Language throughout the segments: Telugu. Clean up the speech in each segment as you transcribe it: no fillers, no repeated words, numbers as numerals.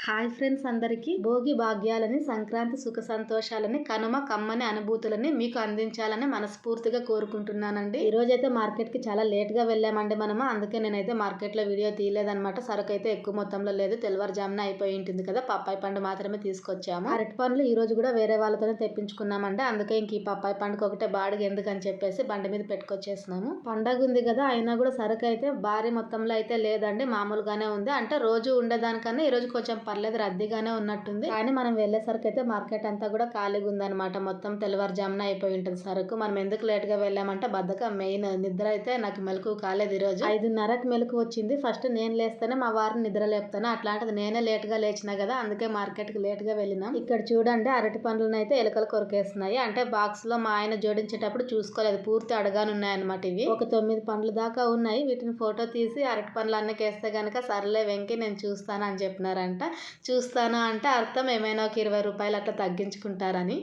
హాయ్ ఫ్రెండ్స్, అందరికీ భోగి భాగ్యాలని, సంక్రాంతి సుఖ సంతోషాలని, కనుమ కమ్మని అనుభూతులని మీకు అందించాలని మనస్ఫూర్తిగా కోరుకుంటున్నానండి. ఈ రోజు అయితే మార్కెట్ కి చాలా లేట్ గా వెళ్ళామండి మనము. అందుకే నేనైతే మార్కెట్ లో వీడియో తీయలేదన్నమాట. సరుకు అయితే ఎక్కువ మొత్తంలో లేదు, తెల్లవారుజామున అయిపోయి ఉంటుంది కదా. పప్పాయి పండు మాత్రమే తీసుకొచ్చాము. అరటి పండ్లు ఈ రోజు కూడా వేరే వాళ్ళతోనే తెప్పించుకున్నామండి. అందుకే ఇంక ఈ పప్పాయి పండుగ ఒకటే బాడుగ ఎందుకని చెప్పేసి బండి మీద పెట్టుకొచ్చేసినాము. పండగ ఉంది కదా, అయినా కూడా సరుకు అయితే భారీ మొత్తంలో అయితే లేదండి, మామూలుగానే ఉంది. అంటే రోజు ఉండేదానికన్నా ఈ రోజు కొంచెం పర్లేదు, రద్దీగానే ఉన్నట్టుంది. కానీ మనం వెళ్ళేసరికి అయితే మార్కెట్ అంతా కూడా ఖాళీగా ఉందన్నమాట. మొత్తం తెల్లవారుజామున అయిపోయి ఉంటుంది సరుకు. మనం ఎందుకు లేట్ గా వెళ్ళామంటే బద్ధకం మెయిన్. నిద్ర అయితే నాకు మెలకు కాలేదు. ఈ రోజు 5:30కి మెలకు వచ్చింది. ఫస్ట్ నేను లేస్తేనే మా వారిని నిద్ర లేపుతాను. అట్లాంటిది నేనే లేట్ గా లేచినా కదా, అందుకే మార్కెట్ కి లేట్ గా వెళ్ళినాం. ఇక్కడ చూడండి, అరటి పండ్లను అయితే ఎలుకలు కొరికేస్తున్నాయి. అంటే బాక్స్ లో మా ఆయన జోడించేటప్పుడు చూసుకోలేదు, పూర్తి అడగానున్నాయన్నమాట. ఇవి ఒక 9 పండ్లు దాకా ఉన్నాయి. వీటిని ఫోటో తీసి అరటి పండ్లు అన్నకేస్తే గనక సర్లే వెంకి నేను చూస్తాను అని చెప్పినారంట. చూస్తాను అంటే అర్థం ఏమైనా ఒక 20 రూపాయలు అట్లా తగ్గించుకుంటారని.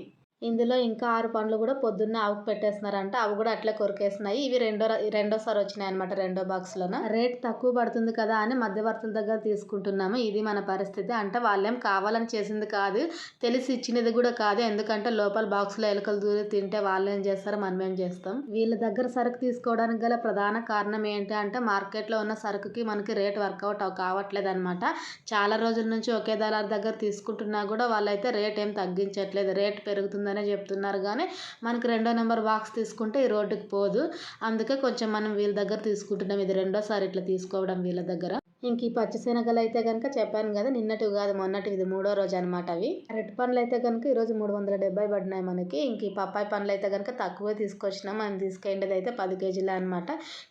ఇందులో ఇంకా 6 పండ్లు కూడా పొద్దున్నే ఆవుకు పెట్టేస్తున్నారంట. అవి కూడా అట్లే కొరికేస్తున్నాయి. ఇవి రెండోసారి వచ్చినాయి అనమాట, రెండో బాక్స్ లోన. రేట్ తక్కువ పడుతుంది కదా అని మధ్యవర్తుల దగ్గర తీసుకుంటున్నాము. ఇది మన పరిస్థితి. అంటే వాళ్ళేం కావాలని చేసింది కాదు, తెలిసి ఇచ్చినది కూడా కాదు. ఎందుకంటే లోపల బాక్స్ లో ఎలుకలు దూరి తింటే వాళ్ళు ఏం చేస్తారు, మనం ఏం చేస్తాం. వీళ్ళ దగ్గర సరుకు తీసుకోవడానికి గల ప్రధాన కారణం ఏంటి అంటే మార్కెట్ లో ఉన్న సరుకుకి మనకి రేట్ వర్కౌట్ కావట్లేదు అనమాట. చాలా రోజుల నుంచి ఒకే దళారి దగ్గర తీసుకుంటున్నా కూడా వాళ్ళైతే రేట్ ఏం తగ్గించట్లేదు. రేట్ పెరుగుతుందనే చెప్తున్నారు కానీ మనకి 2వ నెంబర్ బాక్స్ తీసుకుంటే ఈ రోడ్డుకి పోదు. అందుకే కొంచెం మనం వీళ్ళ దగ్గర తీసుకుంటున్నాం. ఇది రెండోసారి ఇట్లా తీసుకోవడం వీళ్ళ దగ్గర. ఇంక ఈ పచ్చిశనగలు అయితే కనుక చెప్పాను కదా, నిన్నటివి కాదు మొన్నటి, ఇది 3వ రోజు అనమాట. అవి అరటి పండ్లు అయితే కనుక ఈరోజు 370 పడినాయి మనకి. ఇంక ఈ పప్పాయి పండ్లు అయితే కనుక తక్కువే తీసుకొచ్చినాం. మనం తీసుకెళ్ళేది అయితే 10 కేజీలే అనమాట.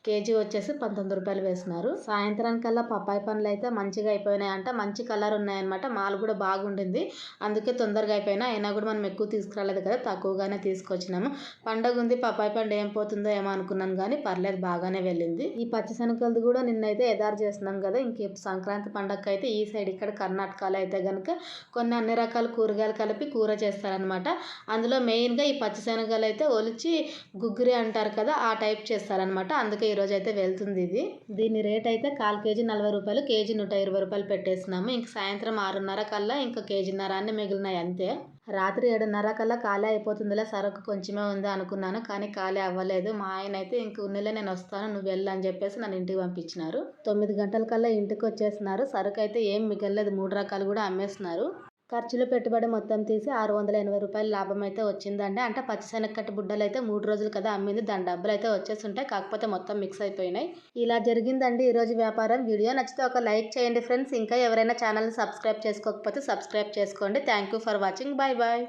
కేజీ వచ్చేసి 19 రూపాయలు వేసినారు. సాయంత్రానికల్లా పప్పాయి పండ్లు అయితే మంచిగా అయిపోయినాయి. అంటే మంచి కలర్ ఉన్నాయన్నమాట. మాలు కూడా బాగుండింది, అందుకే తొందరగా అయిపోయినా. అయినా కూడా మనం ఎక్కువ తీసుకురాలేదు కదా, తక్కువగానే తీసుకొచ్చినాము. పండగ ఉంది, పప్పాయి పండు ఏం పోతుందో ఏమో అనుకున్నాను కానీ పర్లేదు, బాగానే వెళ్ళింది. ఈ పచ్చిశనగలది కూడా నిన్నైతే ఎదారు చేస్తున్నాం కదా. ఇంక సంక్రాంతి పండగకి అయితే ఈ సైడ్ ఇక్కడ కర్ణాటకలో అయితే కనుక కొన్ని అన్ని రకాల కూరగాయలు కలిపి కూర చేస్తారనమాట. అందులో మెయిన్గా ఈ పచ్చిశనగలు అయితే ఒలిచి గుగ్గురి అంటారు కదా, ఆ టైప్ చేస్తారనమాట. అందుకే ఈరోజు అయితే వెళ్తుంది ఇది. దీని రేట్ అయితే 1/4 కేజీ 40 రూపాయలు, కేజీ 120 రూపాయలు పెట్టేసినాము. ఇంక సాయంత్రం 6:30 కల్లా ఇంకా కేజీన్నర అన్ని మిగిలినాయి అంతే. రాత్రి 7:30 కల్లా ఖాళీ అయిపోతుందిలే, సరుకు కొంచెమే ఉంది అనుకున్నాను కానీ ఖాళీ అవ్వలేదు. మా ఆయన అయితే ఇంక ఉన్నిలే నేను వస్తాను నువ్వు వెళ్ళు అని చెప్పేసి నన్ను ఇంటికి పంపించినారు. 9 గంటల కల్లా ఇంటికి వచ్చేసినారు. సరుకు అయితే ఏం మిగలలేదు, 3 రకాలు కూడా అమ్మేస్తున్నారు. ఖర్చులు పెట్టుబడి మొత్తం తీసి 680 రూపాయలు లాభం అయితే వచ్చిందండి. అంటే పచ్చిశనగకట్టు బుడ్డలు అయితే 3 రోజులు కదా అమ్మింది, దాని డబ్బులు అయితే వచ్చేసి ఉంటాయి. కాకపోతే మొత్తం మిక్స్ అయిపోయినాయి. ఇలా జరిగిందండి ఈరోజు వ్యాపారం. వీడియో నచ్చితే ఒక లైక్ చేయండి ఫ్రెండ్స్. ఇంకా ఎవరైనా ఛానల్ని సబ్స్క్రైబ్ చేసుకోకపోతే సబ్స్క్రైబ్ చేసుకోండి. Thank you for watching. Bye bye.